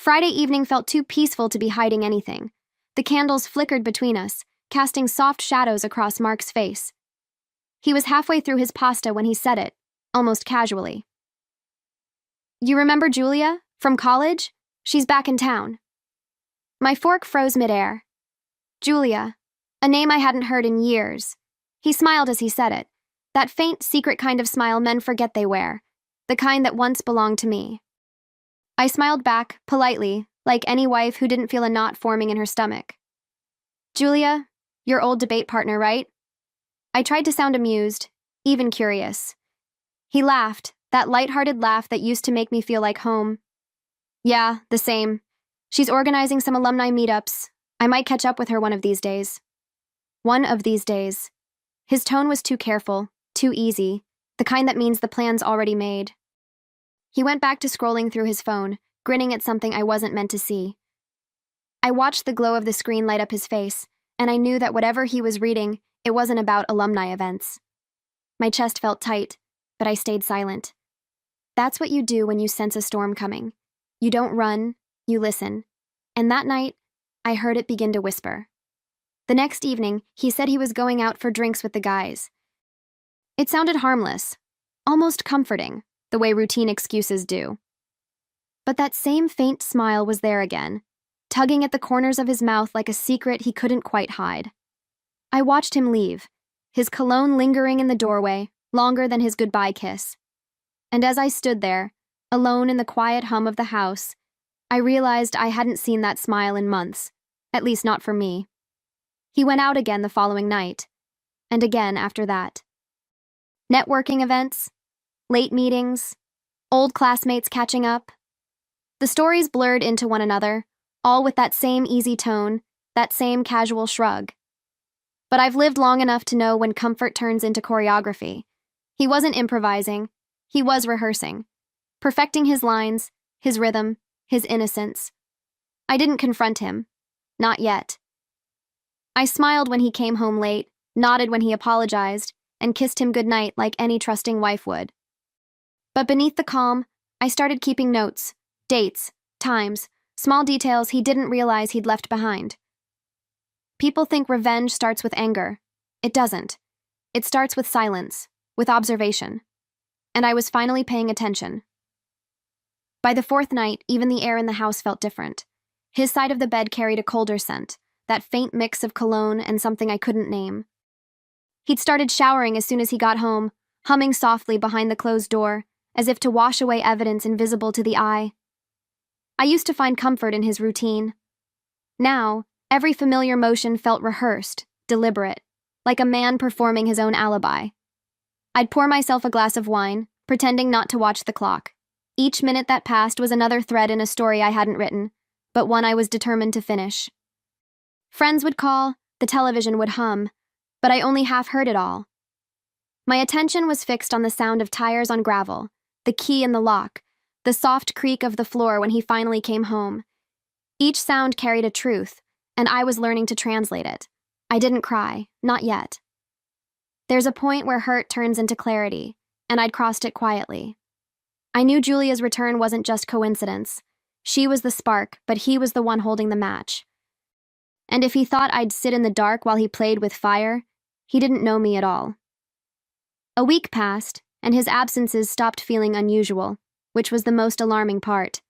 Friday evening felt too peaceful to be hiding anything. The candles flickered between us, casting soft shadows across Mark's face. He was halfway through his pasta when he said it, almost casually. "You remember Julia? From college? She's back in town." My fork froze midair. Julia, a name I hadn't heard in years. He smiled as he said it, that faint, secret kind of smile men forget they wear, the kind that once belonged to me. I smiled back, politely, like any wife who didn't feel a knot forming in her stomach. "Julia, your old debate partner, right?" I tried to sound amused, even curious. He laughed, that light-hearted laugh that used to make me feel like home. "Yeah, the same. She's organizing some alumni meetups. I might catch up with her one of these days." One of these days. His tone was too careful, too easy, the kind that means the plan's already made. He went back to scrolling through his phone, grinning at something I wasn't meant to see. I watched the glow of the screen light up his face, and I knew that whatever he was reading, it wasn't about alumni events. My chest felt tight, but I stayed silent. That's what you do when you sense a storm coming. You don't run, you listen. And that night, I heard it begin to whisper. The next evening, he said he was going out for drinks with the guys. It sounded harmless, almost comforting, the way routine excuses do. But that same faint smile was there again, tugging at the corners of his mouth like a secret he couldn't quite hide. I watched him leave, his cologne lingering in the doorway, longer than his goodbye kiss. And as I stood there, alone in the quiet hum of the house, I realized I hadn't seen that smile in months, at least not for me. He went out again the following night, and again after that. Networking events, late meetings, old classmates catching up. The stories blurred into one another, all with that same easy tone, that same casual shrug. But I've lived long enough to know when comfort turns into choreography. He wasn't improvising, he was rehearsing, perfecting his lines, his rhythm, his innocence. I didn't confront him, not yet. I smiled when he came home late, nodded when he apologized, and kissed him goodnight like any trusting wife would. But beneath the calm, I started keeping notes, dates, times, small details he didn't realize he'd left behind. People think revenge starts with anger. It doesn't. It starts with silence, with observation. And I was finally paying attention. By the fourth night, even the air in the house felt different. His side of the bed carried a colder scent, that faint mix of cologne and something I couldn't name. He'd started showering as soon as he got home, humming softly behind the closed door, as if to wash away evidence invisible to the eye. I used to find comfort in his routine. Now, every familiar motion felt rehearsed, deliberate, like a man performing his own alibi. I'd pour myself a glass of wine, pretending not to watch the clock. Each minute that passed was another thread in a story I hadn't written, but one I was determined to finish. Friends would call, the television would hum, but I only half heard it all. My attention was fixed on the sound of tires on gravel, the key in the lock, the soft creak of the floor when he finally came home. Each sound carried a truth, and I was learning to translate it. I didn't cry, not yet. There's a point where hurt turns into clarity, and I'd crossed it quietly. I knew Julia's return wasn't just coincidence. She was the spark, but he was the one holding the match. And if he thought I'd sit in the dark while he played with fire, he didn't know me at all. A week passed, and his absences stopped feeling unusual, which was the most alarming part.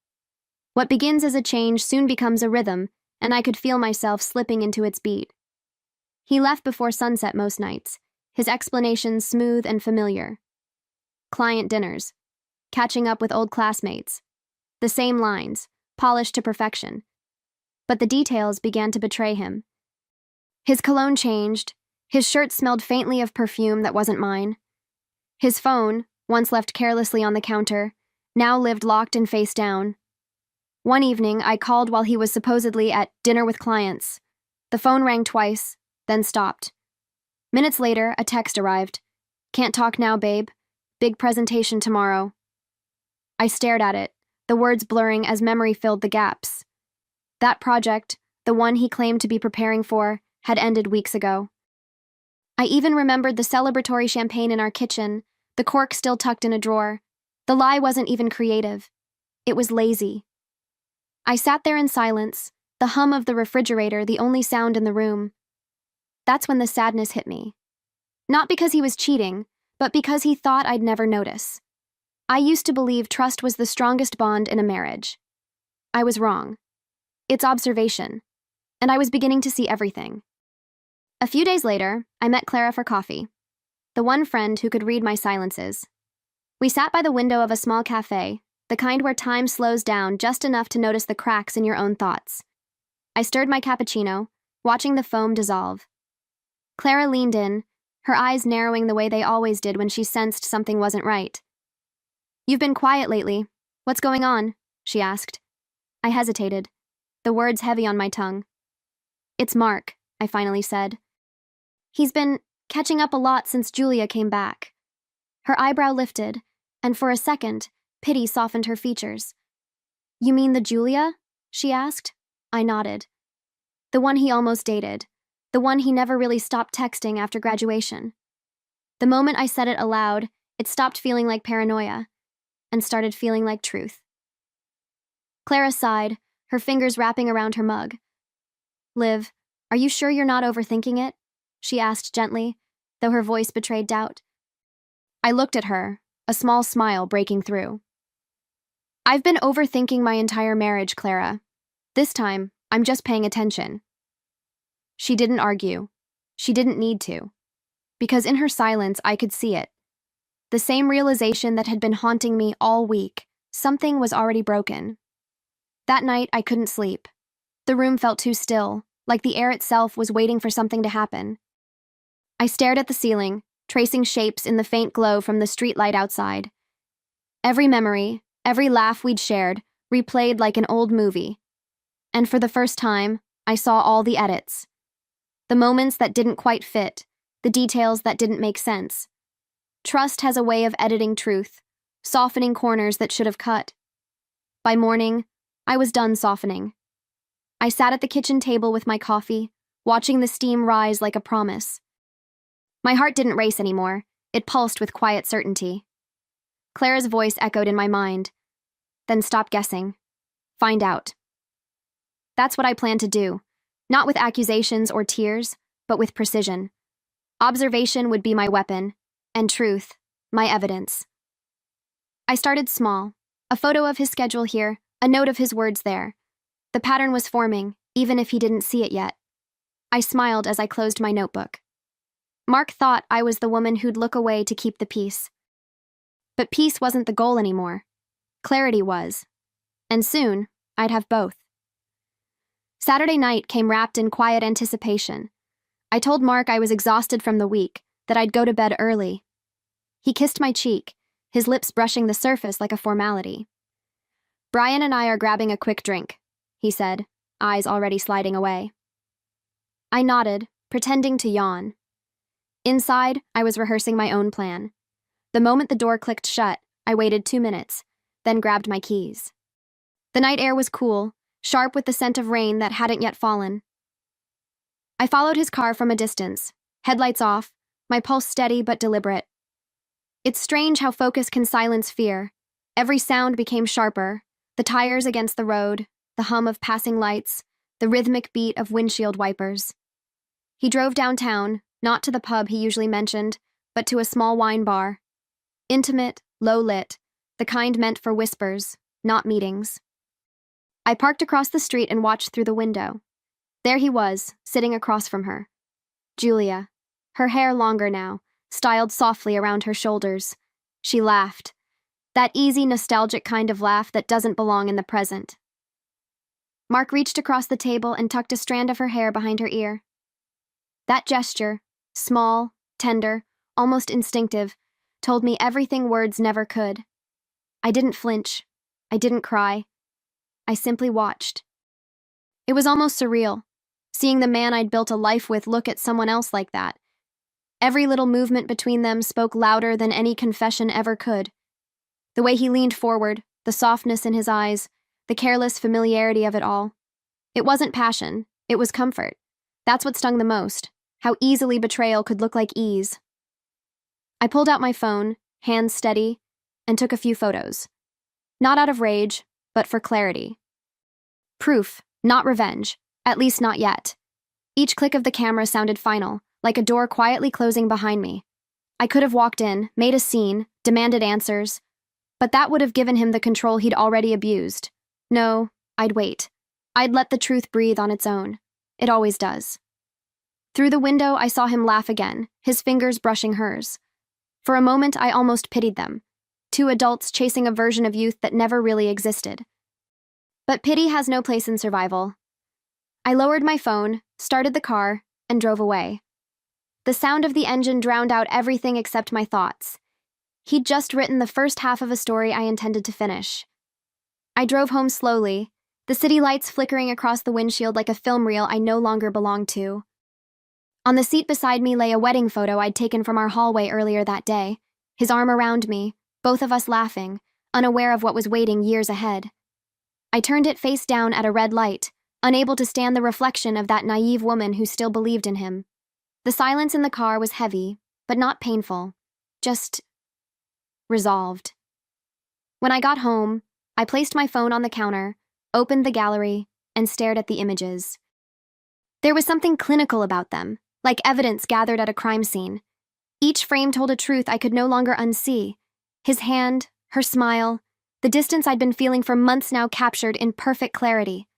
What begins as a change soon becomes a rhythm, and I could feel myself slipping into its beat. He left before sunset most nights, his explanations smooth and familiar. Client dinners, catching up with old classmates, the same lines, polished to perfection. But the details began to betray him. His cologne changed, his shirt smelled faintly of perfume that wasn't mine. His phone, once left carelessly on the counter, now lived locked and face down. One evening, I called while he was supposedly at dinner with clients. The phone rang twice, then stopped. Minutes later, a text arrived. "Can't talk now, babe. Big presentation tomorrow." I stared at it, the words blurring as memory filled the gaps. That project, the one he claimed to be preparing for, had ended weeks ago. I even remembered the celebratory champagne in our kitchen, the cork still tucked in a drawer. The lie wasn't even creative. It was lazy. I sat there in silence, the hum of the refrigerator the only sound in the room. That's when the sadness hit me. Not because he was cheating, but because he thought I'd never notice. I used to believe trust was the strongest bond in a marriage. I was wrong. It's observation, and I was beginning to see everything. A few days later, I met Clara for coffee, the one friend who could read my silences. We sat by the window of a small cafe, the kind where time slows down just enough to notice the cracks in your own thoughts. I stirred my cappuccino, watching the foam dissolve. Clara leaned in, her eyes narrowing the way they always did when she sensed something wasn't right. "You've been quiet lately. What's going on?" she asked. I hesitated, the words heavy on my tongue. "It's Mark," I finally said. "He's been catching up a lot since Julia came back." Her eyebrow lifted, and for a second, pity softened her features. "You mean the Julia?" she asked. I nodded. "The one he almost dated. The one he never really stopped texting after graduation." The moment I said it aloud, it stopped feeling like paranoia and started feeling like truth. Clara sighed, her fingers wrapping around her mug. "Liv, are you sure you're not overthinking it?" she asked gently, though her voice betrayed doubt. I looked at her, a small smile breaking through. "I've been overthinking my entire marriage, Clara. This time, I'm just paying attention." She didn't argue. She didn't need to. Because in her silence, I could see it. The same realization that had been haunting me all week. Something was already broken. That night, I couldn't sleep. The room felt too still, like the air itself was waiting for something to happen. I stared at the ceiling, tracing shapes in the faint glow from the streetlight outside. Every memory, every laugh we'd shared, replayed like an old movie. And for the first time, I saw all the edits. The moments that didn't quite fit, the details that didn't make sense. Trust has a way of editing truth, softening corners that should have cut. By morning, I was done softening. I sat at the kitchen table with my coffee, watching the steam rise like a promise. My heart didn't race anymore. It pulsed with quiet certainty. Clara's voice echoed in my mind. "Then stop guessing. Find out." That's what I planned to do, not with accusations or tears, but with precision. Observation would be my weapon, and truth, my evidence. I started small, a photo of his schedule here, a note of his words there. The pattern was forming, even if he didn't see it yet. I smiled as I closed my notebook. Mark thought I was the woman who'd look away to keep the peace. But peace wasn't the goal anymore. Clarity was. And soon, I'd have both. Saturday night came wrapped in quiet anticipation. I told Mark I was exhausted from the week, that I'd go to bed early. He kissed my cheek, his lips brushing the surface like a formality. "Brian and I are grabbing a quick drink," he said, eyes already sliding away. I nodded, pretending to yawn. Inside, I was rehearsing my own plan. The moment the door clicked shut, I waited 2 minutes, then grabbed my keys. The night air was cool, sharp with the scent of rain that hadn't yet fallen. I followed his car from a distance, headlights off, my pulse steady but deliberate. It's strange how focus can silence fear. Every sound became sharper, the tires against the road, the hum of passing lights, the rhythmic beat of windshield wipers. He drove downtown, not to the pub he usually mentioned, but to a small wine bar. Intimate, low-lit, the kind meant for whispers, not meetings. I parked across the street and watched through the window. There he was, sitting across from her. Julia, her hair longer now, styled softly around her shoulders. She laughed. That easy, nostalgic kind of laugh that doesn't belong in the present. Mark reached across the table and tucked a strand of her hair behind her ear. That gesture, small, tender, almost instinctive, told me everything words never could. I didn't flinch. I didn't cry. I simply watched. It was almost surreal, seeing the man I'd built a life with look at someone else like that. Every little movement between them spoke louder than any confession ever could. The way he leaned forward, the softness in his eyes, the careless familiarity of it all. It wasn't passion, it was comfort. That's what stung the most, how easily betrayal could look like ease. I pulled out my phone, hands steady, and took a few photos. Not out of rage, but for clarity. Proof, not revenge. At least not yet. Each click of the camera sounded final, like a door quietly closing behind me. I could have walked in, made a scene, demanded answers, but that would have given him the control he'd already abused. No, I'd wait. I'd let the truth breathe on its own. It always does. Through the window, I saw him laugh again, his fingers brushing hers. For a moment, I almost pitied them. Two adults chasing a version of youth that never really existed. But pity has no place in survival. I lowered my phone, started the car, and drove away. The sound of the engine drowned out everything except my thoughts. He'd just written the first half of a story I intended to finish. I drove home slowly, the city lights flickering across the windshield like a film reel I no longer belonged to. On the seat beside me lay a wedding photo I'd taken from our hallway earlier that day, his arm around me, both of us laughing, unaware of what was waiting years ahead. I turned it face down at a red light, unable to stand the reflection of that naive woman who still believed in him. The silence in the car was heavy, but not painful, just resolved. When I got home, I placed my phone on the counter, opened the gallery, and stared at the images. There was something clinical about them, like evidence gathered at a crime scene. Each frame told a truth I could no longer unsee. His hand, her smile, the distance I'd been feeling for months now captured in perfect clarity.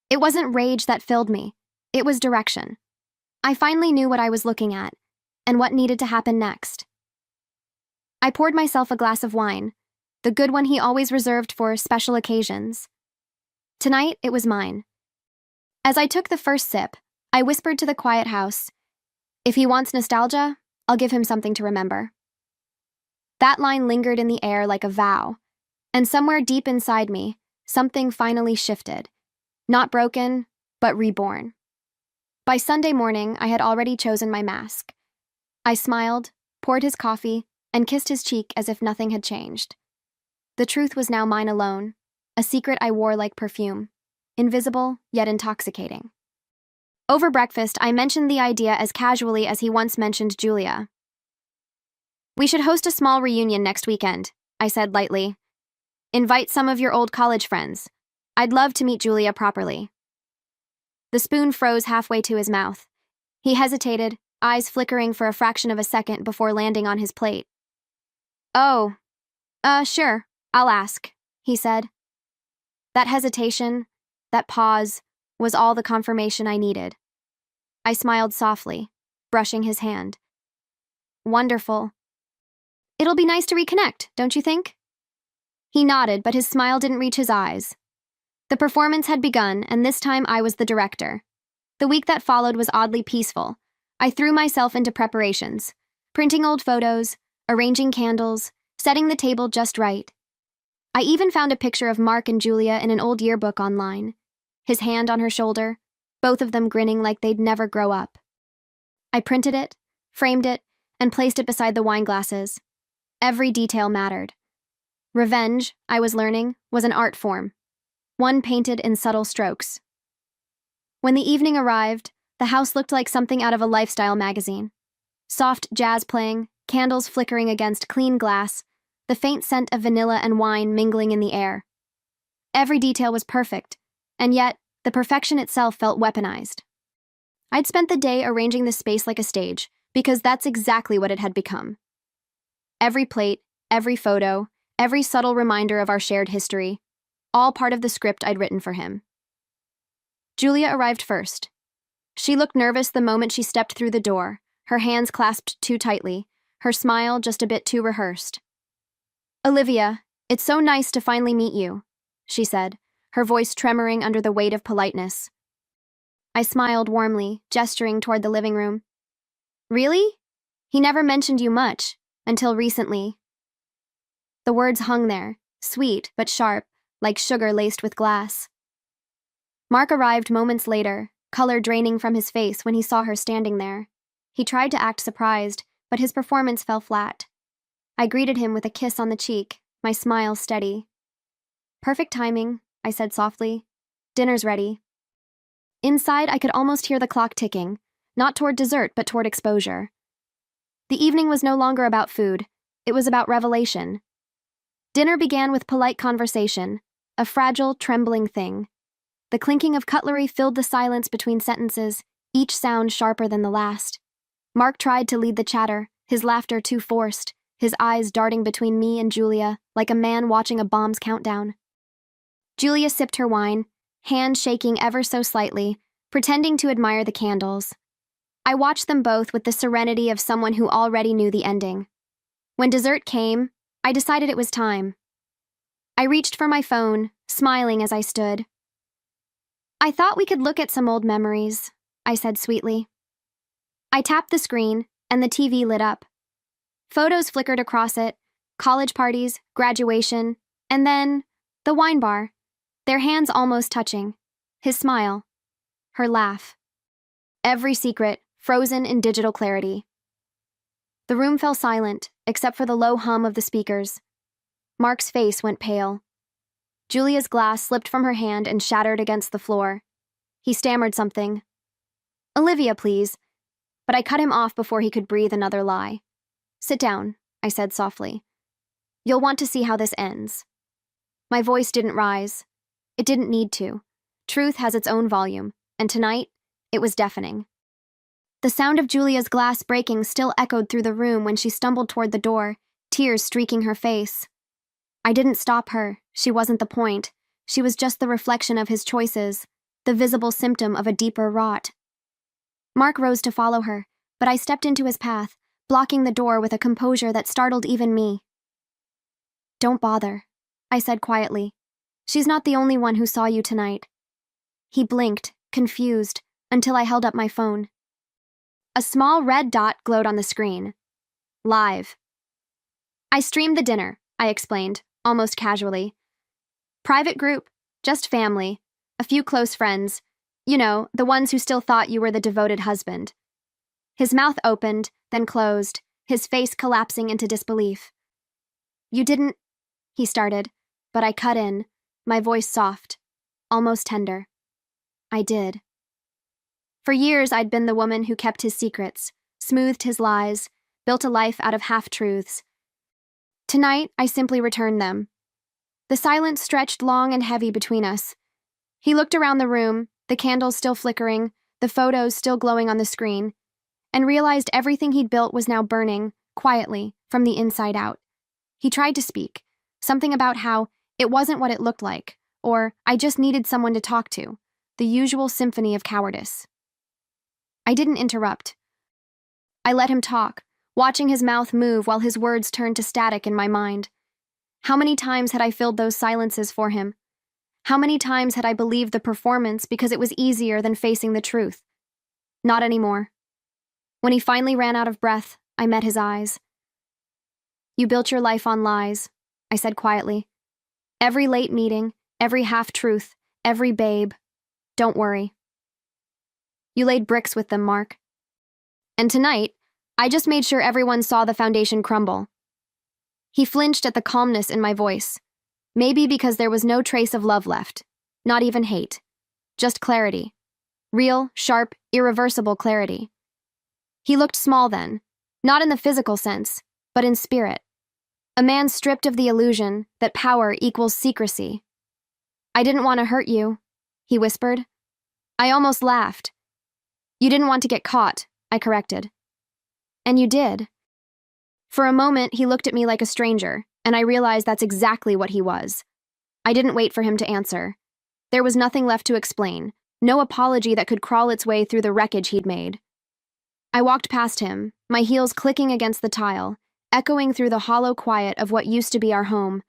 It wasn't rage that filled me. It was direction. I finally knew what I was looking at, and what needed to happen next. I poured myself a glass of wine, the good one he always reserved for special occasions. Tonight, it was mine. As I took the first sip, I whispered to the quiet house, "If he wants nostalgia, I'll give him something to remember." That line lingered in the air like a vow, and somewhere deep inside me, something finally shifted. Not broken, but reborn. By Sunday morning, I had already chosen my mask. I smiled, poured his coffee, and kissed his cheek as if nothing had changed. The truth was now mine alone, a secret I wore like perfume, invisible yet intoxicating. Over breakfast, I mentioned the idea as casually as he once mentioned Julia. "We should host a small reunion next weekend," I said lightly. "Invite some of your old college friends. I'd love to meet Julia properly." The spoon froze halfway to his mouth. He hesitated, eyes flickering for a fraction of a second before landing on his plate. "Oh, sure, I'll ask," he said. That hesitation, that pause, was all the confirmation I needed. I smiled softly, brushing his hand. "Wonderful. It'll be nice to reconnect, don't you think?" He nodded, but his smile didn't reach his eyes. The performance had begun, and this time I was the director. The week that followed was oddly peaceful. I threw myself into preparations, printing old photos, arranging candles, setting the table just right. I even found a picture of Mark and Julia in an old yearbook online, his hand on her shoulder, both of them grinning like they'd never grow up. I printed it, framed it, and placed it beside the wine glasses. Every detail mattered. Revenge, I was learning, was an art form, one painted in subtle strokes. When the evening arrived, the house looked like something out of a lifestyle magazine. Soft jazz playing, candles flickering against clean glass, the faint scent of vanilla and wine mingling in the air. Every detail was perfect, and yet, the perfection itself felt weaponized. I'd spent the day arranging the space like a stage, because that's exactly what it had become. Every plate, every photo, every subtle reminder of our shared history, all part of the script I'd written for him. Julia arrived first. She looked nervous the moment she stepped through the door, her hands clasped too tightly, her smile just a bit too rehearsed. "Olivia, it's so nice to finally meet you," she said, her voice tremoring under the weight of politeness. I smiled warmly, gesturing toward the living room. "Really? He never mentioned you much, until recently." The words hung there, sweet but sharp, like sugar laced with glass. Mark arrived moments later, color draining from his face when he saw her standing there. He tried to act surprised, but his performance fell flat. I greeted him with a kiss on the cheek, my smile steady. "Perfect timing," I said softly. "Dinner's ready." Inside, I could almost hear the clock ticking, not toward dessert but toward exposure. The evening was no longer about food, it was about revelation. Dinner began with polite conversation, a fragile, trembling thing. The clinking of cutlery filled the silence between sentences, each sound sharper than the last. Mark tried to lead the chatter, his laughter too forced, his eyes darting between me and Julia, like a man watching a bomb's countdown. Julia sipped her wine, hand shaking ever so slightly, pretending to admire the candles. I watched them both with the serenity of someone who already knew the ending. When dessert came, I decided it was time. I reached for my phone, smiling as I stood. "I thought we could look at some old memories," I said sweetly. I tapped the screen, and the TV lit up. Photos flickered across it, college parties, graduation, and then the wine bar, their hands almost touching, his smile, her laugh. Every secret, frozen in digital clarity. The room fell silent, except for the low hum of the speakers. Mark's face went pale. Julia's glass slipped from her hand and shattered against the floor. He stammered something. "Olivia, please." But I cut him off before he could breathe another lie. "Sit down," I said softly. "You'll want to see how this ends." My voice didn't rise. It didn't need to. Truth has its own volume, and tonight, it was deafening. The sound of Julia's glass breaking still echoed through the room when she stumbled toward the door, tears streaking her face. I didn't stop her. She wasn't the point. She was just the reflection of his choices, the visible symptom of a deeper rot. Mark rose to follow her, but I stepped into his path, blocking the door with a composure that startled even me. "Don't bother," I said quietly. "She's not the only one who saw you tonight." He blinked, confused, until I held up my phone. A small red dot glowed on the screen. Live. "I streamed the dinner," I explained, almost casually. "Private group, just family, a few close friends. You know, the ones who still thought you were the devoted husband." His mouth opened, then closed, his face collapsing into disbelief. "You didn't," he started, but I cut in, my voice soft, almost tender. "I did." For years, I'd been the woman who kept his secrets, smoothed his lies, built a life out of half-truths. Tonight, I simply returned them. The silence stretched long and heavy between us. He looked around the room, the candles still flickering, the photos still glowing on the screen, and realized everything he'd built was now burning, quietly, from the inside out. He tried to speak, something about how it wasn't what it looked like, or I just needed someone to talk to, the usual symphony of cowardice. I didn't interrupt. I let him talk, watching his mouth move while his words turned to static in my mind. How many times had I filled those silences for him? How many times had I believed the performance because it was easier than facing the truth? Not anymore. When he finally ran out of breath, I met his eyes. "You built your life on lies," I said quietly. "Every late meeting, every half-truth, every babe. Don't worry. You laid bricks with them, Mark. And tonight, I just made sure everyone saw the foundation crumble." He flinched at the calmness in my voice. Maybe because there was no trace of love left, not even hate. Just clarity. Real, sharp, irreversible clarity. He looked small then, not in the physical sense, but in spirit. A man stripped of the illusion that power equals secrecy. "I didn't want to hurt you," he whispered. I almost laughed. "You didn't want to get caught," I corrected. "And you did." For a moment, he looked at me like a stranger, and I realized that's exactly what he was. I didn't wait for him to answer. There was nothing left to explain, no apology that could crawl its way through the wreckage he'd made. I walked past him, my heels clicking against the tile, echoing through the hollow quiet of what used to be our home.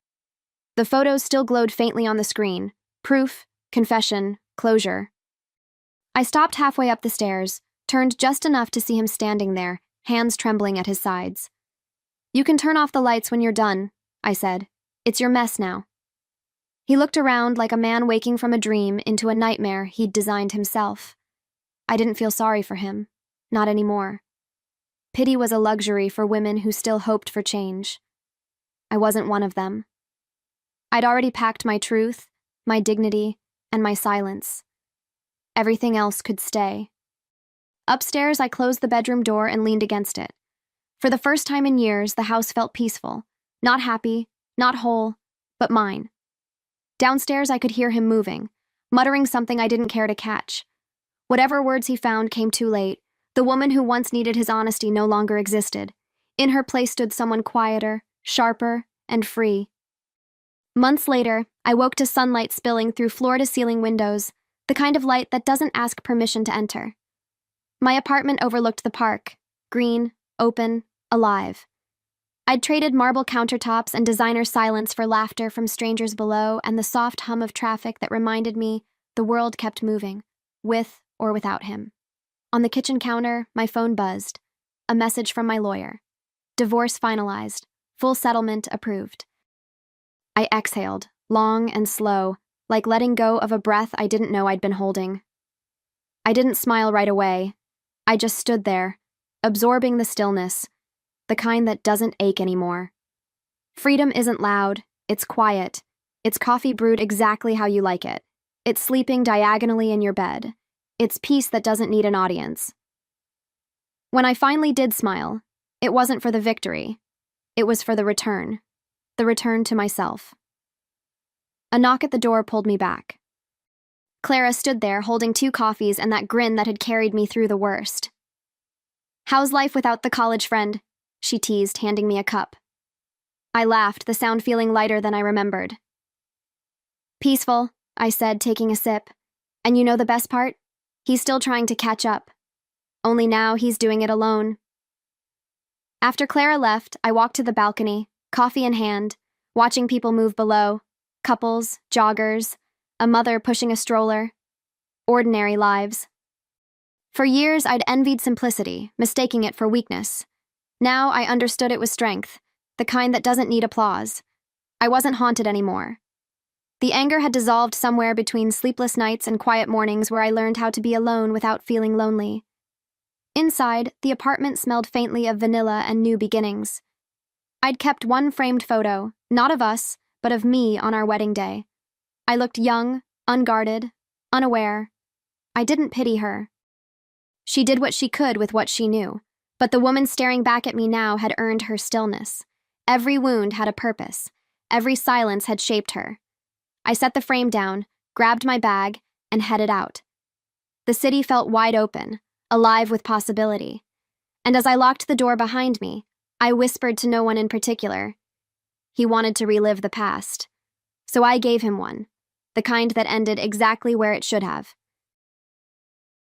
The photos still glowed faintly on the screen. Proof, confession, closure. I stopped halfway up the stairs, turned just enough to see him standing there, hands trembling at his sides. "You can turn off the lights when you're done," I said. "It's your mess now." He looked around like a man waking from a dream into a nightmare he'd designed himself. I didn't feel sorry for him. Not anymore. Pity was a luxury for women who still hoped for change. I wasn't one of them. I'd already packed my truth, my dignity, and my silence. Everything else could stay. Upstairs, I closed the bedroom door and leaned against it. For the first time in years, the house felt peaceful. Not happy, not whole, but mine. Downstairs, I could hear him moving, muttering something I didn't care to catch. Whatever words he found came too late. The woman who once needed his honesty no longer existed. In her place stood someone quieter, sharper, and free. Months later, I woke to sunlight spilling through floor-to-ceiling windows, the kind of light that doesn't ask permission to enter. My apartment overlooked the park, green, open, alive. I'd traded marble countertops and designer silence for laughter from strangers below and the soft hum of traffic that reminded me the world kept moving, with or without him. On the kitchen counter, my phone buzzed. A message from my lawyer. Divorce finalized. Full settlement approved. I exhaled, long and slow, like letting go of a breath I didn't know I'd been holding. I didn't smile right away. I just stood there, absorbing the stillness, the kind that doesn't ache anymore. Freedom isn't loud, it's quiet. It's coffee brewed exactly how you like it. It's sleeping diagonally in your bed. It's peace that doesn't need an audience. When I finally did smile, it wasn't for the victory. It was for the return to myself. A knock at the door pulled me back. Clara stood there holding 2 coffees and that grin that had carried me through the worst. "How's life without the college friend?" she teased, handing me a cup. I laughed, the sound feeling lighter than I remembered. "Peaceful," I said, taking a sip. "And you know the best part? He's still trying to catch up. Only now he's doing it alone." After Clara left, I walked to the balcony, coffee in hand, watching people move below. Couples, joggers, a mother pushing a stroller. Ordinary lives. For years, I'd envied simplicity, mistaking it for weakness. Now I understood it was strength, the kind that doesn't need applause. I wasn't haunted anymore. The anger had dissolved somewhere between sleepless nights and quiet mornings where I learned how to be alone without feeling lonely. Inside, the apartment smelled faintly of vanilla and new beginnings. I'd kept one framed photo, not of us, but of me on our wedding day. I looked young, unguarded, unaware. I didn't pity her. She did what she could with what she knew, but the woman staring back at me now had earned her stillness. Every wound had a purpose. Every silence had shaped her. I set the frame down, grabbed my bag, and headed out. The city felt wide open, alive with possibility. And as I locked the door behind me, I whispered to no one in particular. He wanted to relive the past. So I gave him one, the kind that ended exactly where it should have,